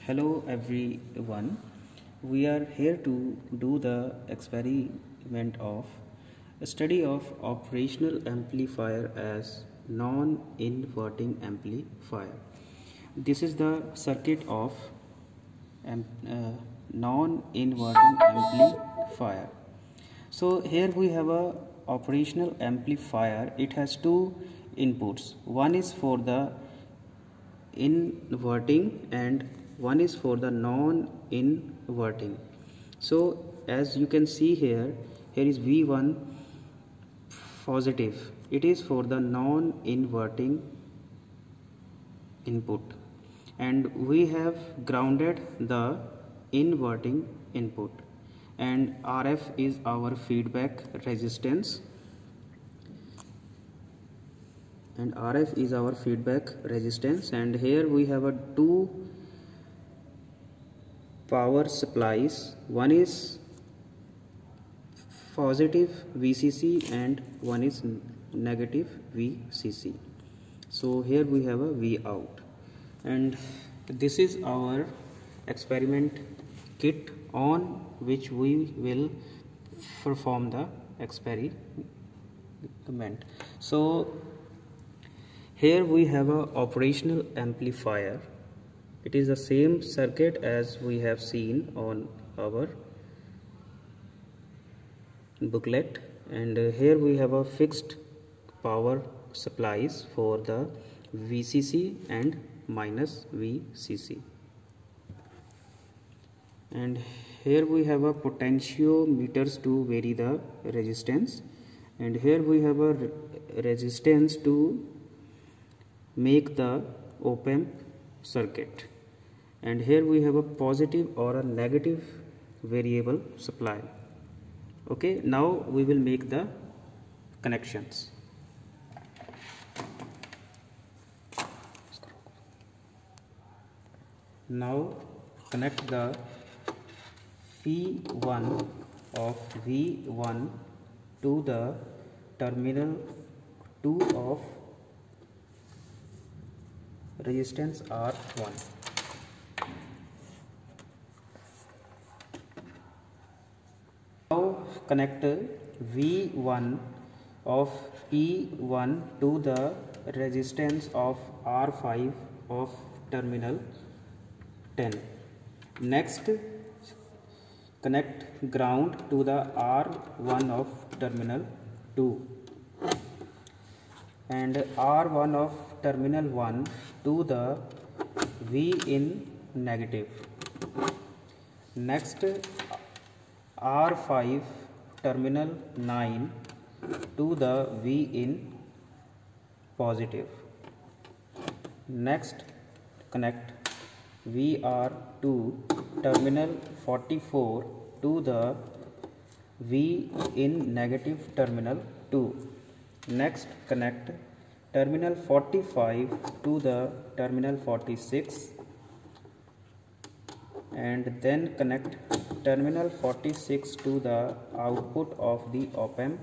Hello everyone. We are here to do the experiment of a study of operational amplifier as non-inverting amplifier. This is the circuit of non-inverting amplifier. So here we have a operational amplifier. It has two inputs. One is for the inverting and one is for the non-inverting. So as you can see here is V1 positive. It is for the non-inverting input, and we have grounded the inverting input, and RF is our feedback resistance, and here we have a two power supplies. One is positive VCC and one is negative VCC. So here we have a V out, and this is our experiment kit on which we will perform the experiment. So here we have a operational amplifier. It is the same circuit as we have seen on our booklet, and here we have a fixed power supplies for the VCC and minus VCC, and here we have a potentiometers to vary the resistance, and here we have a resistance to make the op-amp circuit, and here we have a positive or a negative variable supply. Okay, now we will make the connections. Now connect the P1 of V1 to the terminal 2 of resistance R1. Now connect V1 of P1 to the resistance of R5 of terminal 10. Next connect ground to the R1 of terminal 2 and R1 of terminal 1 to the V in negative. Next R5 terminal 9 to the V in positive. Next connect VR2 terminal 44 to the V in negative terminal 2. Next connect terminal 45 to the terminal 46, and then connect terminal 46 to the output of the op-amp,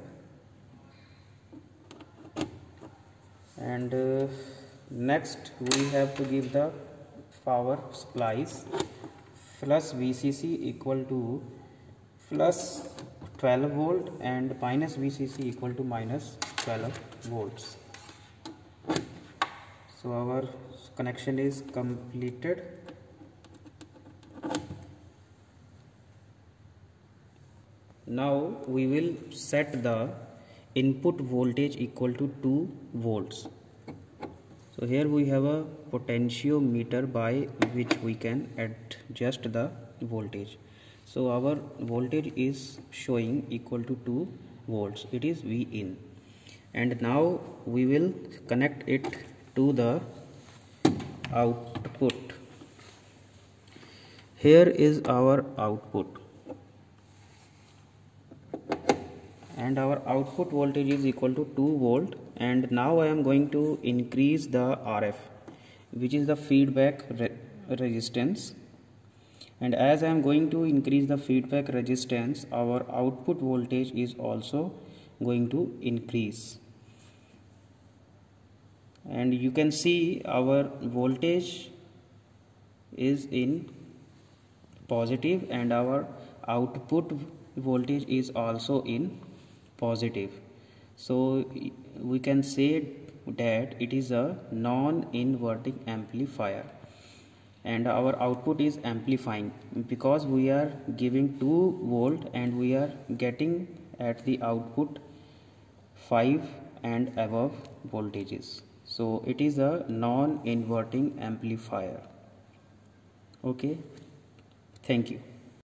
and next we have to give the power supplies plus VCC equal to plus 12 volt and minus VCC equal to minus 12 volts. So our connection is completed. Now we will set the input voltage equal to 2 volts. So here we have a potentiometer by which we can adjust the voltage. So our voltage is showing equal to 2 volts. It is V in, and now we will connect it to the output. Here is our output, and our output voltage is equal to 2 volt, and now I am going to increase the RF, which is the feedback resistance, and as I am going to increase the feedback resistance, our output voltage is also going to increase. and you can see our voltage is in positive and our output voltage is also in positive. So we can say that it is a non-inverting amplifier, and our output is amplifying because we are giving 2 volt and we are getting at the output 5 and above voltages. So it is a non-inverting amplifier. Okay, thank you.